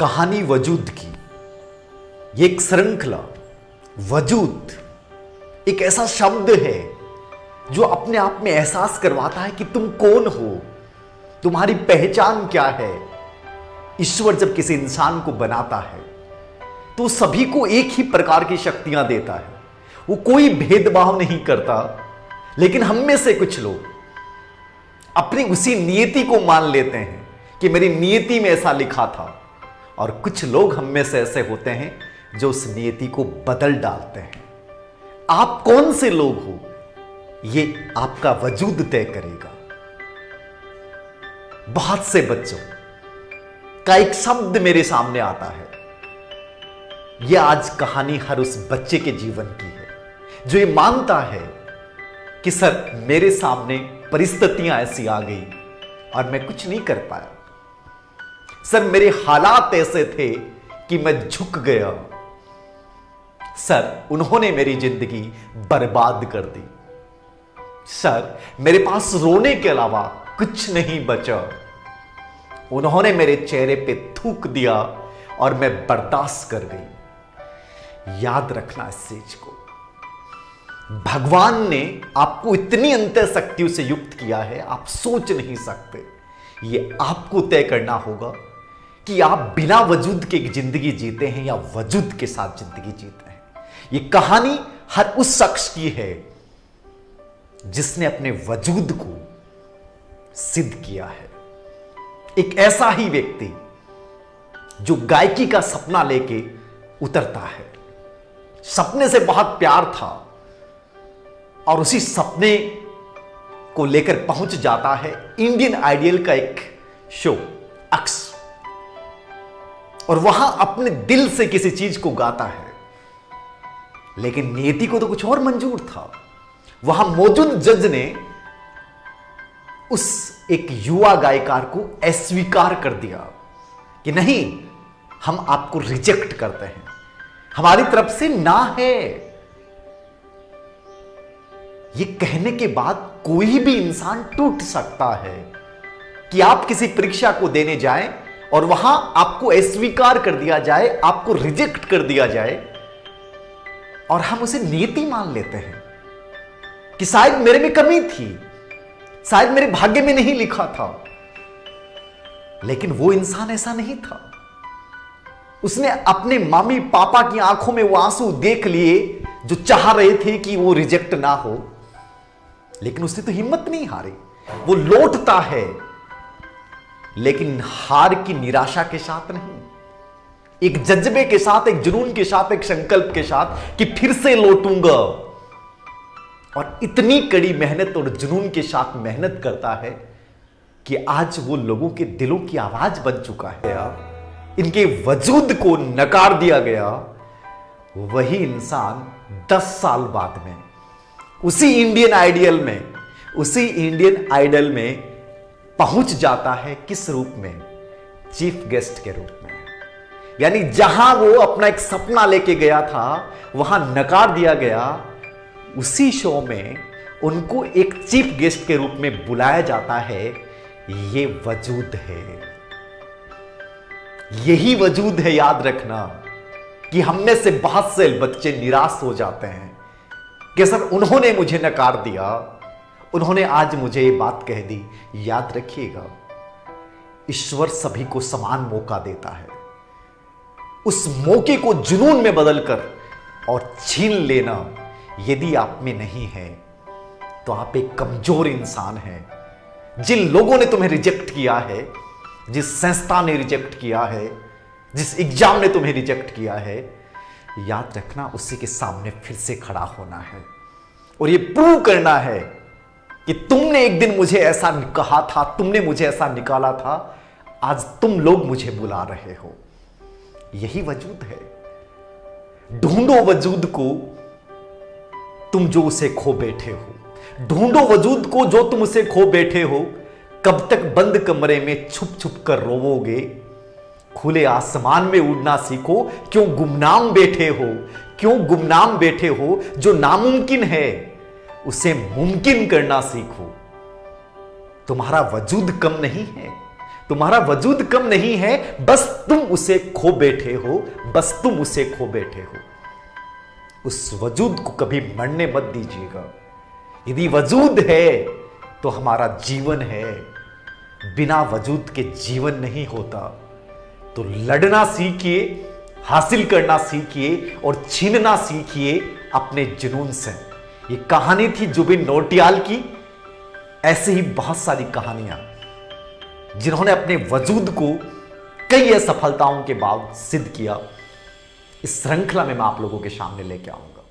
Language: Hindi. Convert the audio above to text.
कहानी वजूद की। ये एक श्रृंखला। वजूद एक ऐसा शब्द है जो अपने आप में एहसास करवाता है कि तुम कौन हो, तुम्हारी पहचान क्या है। ईश्वर जब किसी इंसान को बनाता है तो सभी को एक ही प्रकार की शक्तियां देता है। वो कोई भेदभाव नहीं करता, लेकिन हम में से कुछ लोग अपनी उसी नियति को मान लेते हैं कि मेरी नियति में ऐसा लिखा था, और कुछ लोग हम में से ऐसे होते हैं जो उस नियति को बदल डालते हैं। आप कौन से लोग हो, ये आपका वजूद तय करेगा। बहुत से बच्चों का एक शब्द मेरे सामने आता है। यह आज कहानी हर उस बच्चे के जीवन की है जो ये मानता है कि सर मेरे सामने परिस्थितियां ऐसी आ गई और मैं कुछ नहीं कर पाया। सर मेरे हालात ऐसे थे कि मैं झुक गया। सर उन्होंने मेरी जिंदगी बर्बाद कर दी। सर मेरे पास रोने के अलावा कुछ नहीं बचा। उन्होंने मेरे चेहरे पे थूक दिया और मैं बर्दाश्त कर गई। याद रखना इस चीज को। भगवान ने आपको इतनी अंतर शक्तियों से युक्त किया है, आप सोच नहीं सकते। ये आपको तय करना होगा कि आप बिना वजूद के जिंदगी जीते हैं या वजूद के साथ जिंदगी जीते हैं। ये कहानी हर उस शख्स की है जिसने अपने वजूद को सिद्ध किया है। एक ऐसा ही व्यक्ति जो गायकी का सपना लेके उतरता है, सपने से बहुत प्यार था और उसी सपने को लेकर पहुंच जाता है इंडियन आइडियल का एक शो अक्स, और वहां अपने दिल से किसी चीज को गाता है, लेकिन नियति को तो कुछ और मंजूर था। वहां मौजूद जज ने उस एक युवा गायकार को अस्वीकार कर दिया कि नहीं, हम आपको रिजेक्ट करते हैं, हमारी तरफ से ना है। ये कहने के बाद कोई भी इंसान टूट सकता है कि आप किसी परीक्षा को देने जाएं और वहां आपको अस्वीकार कर दिया जाए, आपको रिजेक्ट कर दिया जाए, और हम उसे नियति मान लेते हैं कि शायद मेरे में कमी थी, शायद मेरे भाग्य में नहीं लिखा था। लेकिन वो इंसान ऐसा नहीं था। उसने अपने मम्मी पापा की आंखों में वो आंसू देख लिए जो चाह रहे थे कि वो रिजेक्ट ना हो, लेकिन उसने तो हिम्मत नहीं हारी। वो लौटता है, लेकिन हार की निराशा के साथ नहीं, एक जज्बे के साथ, एक जुनून के साथ, एक संकल्प के साथ कि फिर से लौटूंगा। और इतनी कड़ी मेहनत और जुनून के साथ मेहनत करता है कि आज वो लोगों के दिलों की आवाज बन चुका है। इनके वजूद को नकार दिया गया। वही इंसान 10 साल बाद में उसी इंडियन आइडल में पहुंच जाता है। किस रूप में? चीफ गेस्ट के रूप में। यानी जहां वो अपना एक सपना लेके गया था, वहां नकार दिया गया। उसी शो में उनको एक चीफ गेस्ट के रूप में बुलाया जाता है। ये वजूद है, यही वजूद है। याद रखना कि हम में से बहुत से बच्चे निराश हो जाते हैं कि सर उन्होंने मुझे नकार दिया, उन्होंने आज मुझे ये बात कह दी। याद रखिएगा, ईश्वर सभी को समान मौका देता है। उस मौके को जुनून में बदलकर और छीन लेना यदि आप में नहीं है तो आप एक कमजोर इंसान हैं। जिन लोगों ने तुम्हें रिजेक्ट किया है, जिस संस्था ने रिजेक्ट किया है, जिस एग्जाम ने तुम्हें रिजेक्ट किया है, याद रखना उसी के सामने फिर से खड़ा होना है और ये प्रूव करना है कि तुमने एक दिन मुझे ऐसा कहा था, तुमने मुझे ऐसा निकाला था, आज तुम लोग मुझे बुला रहे हो। यही वजूद है। ढूंढो वजूद को तुम जो उसे खो बैठे हो। ढूंढो वजूद को जो तुम उसे खो बैठे हो। कब तक बंद कमरे में छुप छुप कर रोवोगे? खुले आसमान में उड़ना सीखो। क्यों गुमनाम बैठे हो? क्यों गुमनाम बैठे हो? जो नामुमकिन है उसे मुमकिन करना सीखो। तुम्हारा वजूद कम नहीं है, तुम्हारा वजूद कम नहीं है, बस तुम उसे खो बैठे हो, बस तुम उसे खो बैठे हो। उस वजूद को कभी मरने मत दीजिएगा। यदि वजूद है तो हमारा जीवन है, बिना वजूद के जीवन नहीं होता। तो लड़ना सीखिए, हासिल करना सीखिए और छीनना सीखिए अपने जुनून से। ये कहानी थी जुबिन नौटियाल की। ऐसे ही बहुत सारी कहानियां जिन्होंने अपने वजूद को कई असफलताओं के बाद सिद्ध किया, इस श्रृंखला में मैं आप लोगों के सामने लेके आऊंगा।